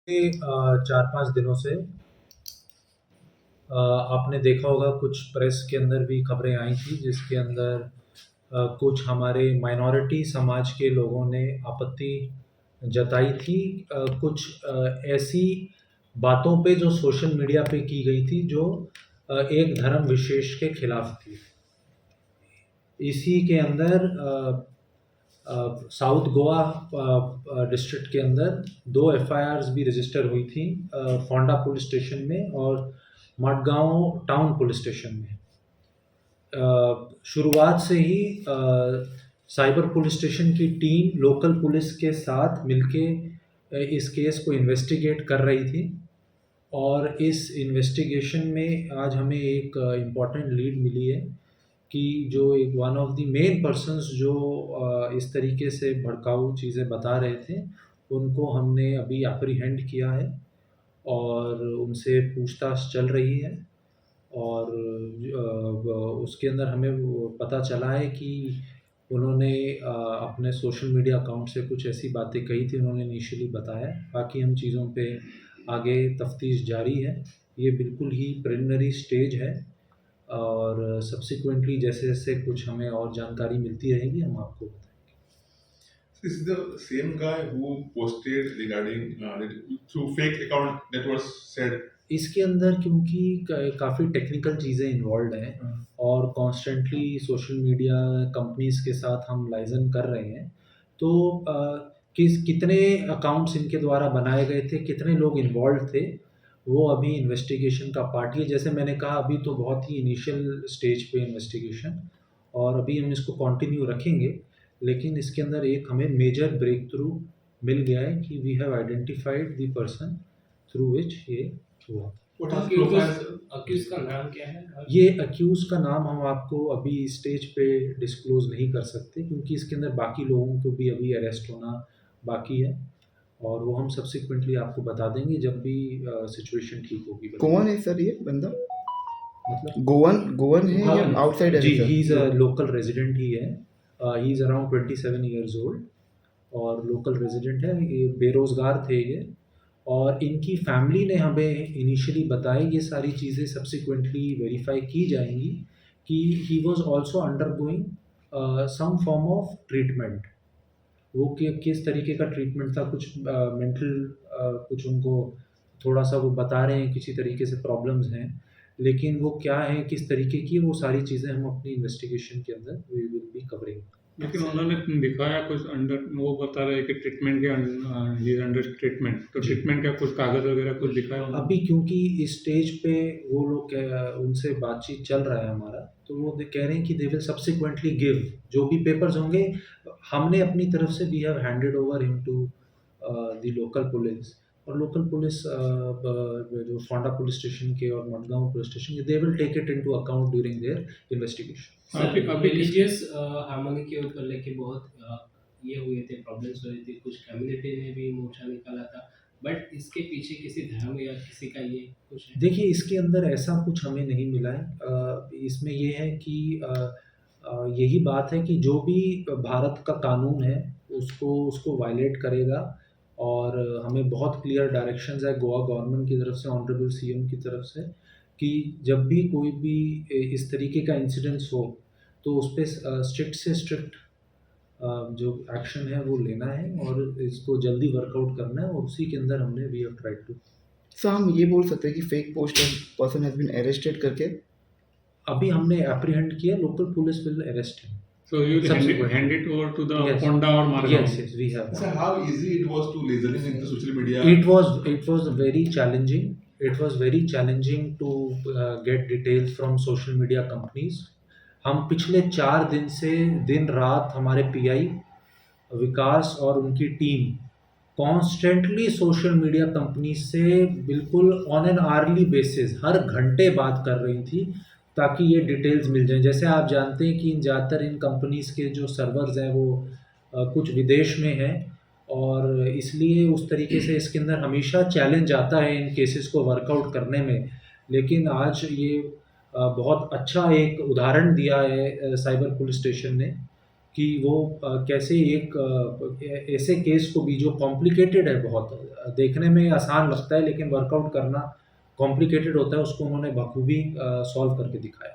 4-5 दिनों से आपने देखा होगा कुछ प्रेस के अंदर भी खबरें आई थी जिसके अंदर कुछ हमारे माइनॉरिटी समाज के लोगों ने आपत्ति जताई थी कुछ ऐसी बातों पे जो सोशल मीडिया पे की गई थी जो एक धर्म विशेष के खिलाफ थी। इसी के अंदर साउथ गोवा डिस्ट्रिक्ट के अंदर 2 एफआईआर्स भी रजिस्टर हुई थी फोंडा पुलिस स्टेशन में और मडगांव टाउन पुलिस स्टेशन में। शुरुआत से ही साइबर पुलिस स्टेशन की टीम लोकल पुलिस के साथ मिलके इस केस को इन्वेस्टिगेट कर रही थी और इस इन्वेस्टिगेशन में आज हमें एक इम्पॉर्टेंट लीड मिली है कि जो एक one of the main persons जो इस तरीके से भड़काऊ चीज़ें बता रहे थे, उनको हमने अभी एप्रीहेंड किया है और उनसे पूछताछ चल रही है और उसके अंदर हमें वो पता चला है कि उन्होंने अपने सोशल मीडिया अकाउंट से कुछ ऐसी बातें कही थी, उन्होंने इनिशियली बताया। बाकी हम चीज़ों पे आगे तफ्तीश जारी है। ये बिल्कुल ही प्रिलिमिनरी स्टेज है और सब्सिक्वेंटली जैसे-जैसे कुछ हमें और जानकारी मिलती रहेगी, हम आपको बताएँगे। This is the same guy who posted regarding through fake account that was said. इसके अंदर क्योंकि काफ़ी टेक्निकल चीज़ें इन्वॉल्व्ड हैं और कॉन्स्टेंटली सोशल मीडिया कंपनीज़ के साथ हम लाइज़न कर रहे हैं। तो कितने अकाउंट्स इनके द्वारा बनाए गए थे, कितने लोग इन्वॉल्व्ड थे, वो अभी इन्वेस्टिगेशन का पार्ट ही है। जैसे मैंने कहा अभी तो बहुत ही इनिशियल स्टेज पे इन्वेस्टिगेशन और अभी हम इसको कंटिन्यू रखेंगे। लेकिन इसके अंदर एक हमें मेजर ब्रेक थ्रू मिल गया है कि we have identified the person through which ये हुआ। What is the profile? अक्यूज का नाम क्या है? ये अक्यूज का नाम हम आपको अभी स्टेज पे डिस्क्लोज नहीं कर सकते क्योंकि इसके अंदर बाकी लोगों को भी अभी अरेस्ट होना बाकी है और वो हम सब्सिक्वेंटली आपको बता देंगे जब भी सिचुएशन ठीक होगी। कौन है सर ये बंदा? मतलब गोवन है या आउटसाइडर जी, है? He is a local resident ही है। He is around 27 years old और लोकल रेजिडेंट है। ये बेरोज़गार थे ये और इनकी फैमिली ने हमें इनिशियली बताया ये सारी चीज़ें सब्सिक्वेंटली वेरीफाई की जाएंगी कि he was also undergoing some form of treatment. वो किस तरीके का ट्रीटमेंट था, कुछ मेंटल कुछ उनको थोड़ा सा वो बता रहे हैं किसी तरीके से प्रॉब्लम्स हैं, लेकिन वो क्या है किस तरीके की वो सारी चीज़ें हम अपनी इन्वेस्टिगेशन के अंदर वी विल बी कवरिंग। लेकिन उन्होंने दिखाया कुछ अंडर, वो बता रहे हैं कि ट्रीटमेंट के ही इज अंडर ट्रीटमेंट, तो ट्रीटमेंट का कुछ कागज वगैरह कुछ दिखाया उन्होंने? अभी क्योंकि इस स्टेज पे वो लोग उनसे बातचीत चल रहा है हमारा, तो वो कह रहे हैं कि दे विल सब्सिक्वेंटली गिव जो भी पेपर्स होंगे। हमने अपनी तरफ से we have handed over him to the local police और लोकल पुलिस जो फोंडा पुलिस स्टेशन के और मडगांव पुलिस स्टेशन के, they will take it into account during their investigation. अभी रिलीजियस हार्मनी के ऊपर लेके बहुत ये हुए थे, प्रॉब्लम्स हुए थे, कुछ कम्युनिटी ने भी मोर्चा निकाला था, बट इसके पीछे किसी धर्म या किसी का ये कुछ है? देखिए इसके अंदर ऐसा कुछ हमें नहीं मिला है। इसमें ये है कि यही बात है कि जो भी भारत का कानून है उसको वायलेट करेगा और हमें बहुत क्लियर डायरेक्शंस है गोवा गवर्नमेंट की तरफ से, ऑनरेबल सीएम की तरफ से, कि जब भी कोई भी इस तरीके का इंसिडेंट्स हो तो उस पे स्ट्रिक्ट से स्ट्रिक्ट जो एक्शन है वो लेना है और इसको जल्दी वर्कआउट करना है और उसी के अंदर हमने we have tried to. Sir हम ये बोल सकते हैं कि fake post person has been arrested करके अभी हमने एप्रीहेंड किया, local police will arrest him. So you Subsequently. hand it over to the Yes. Honda or Margaon? Yes, we have. So how easy it was to lasering into social media? It was very challenging. It was very challenging to get details from social media companies. हम पिछले 4 दिन से दिन रात हमारे pi विकास और उनकी team constantly social media company से बिल्कुल ऑन एन आर्ली बेसिस हर घंटे बात कर रही थी ताकि ये डिटेल्स मिल जाएं। जैसे आप जानते हैं कि ज़्यादातर इन कंपनीज़ के जो सर्वर्स हैं वो कुछ विदेश में हैं और इसलिए उस तरीके से इसके अंदर हमेशा चैलेंज आता है इन केसेस को वर्कआउट करने में। लेकिन आज ये बहुत अच्छा एक उदाहरण दिया है साइबर पुलिस स्टेशन ने कि वो कैसे एक ऐसे केस को भी जो कॉम्प्लिकेटेड है बहुत, देखने में आसान लगता है लेकिन वर्कआउट करना कॉम्प्लिकेटेड होता है, उसको उन्होंने बखूबी सॉल्व करके दिखाया।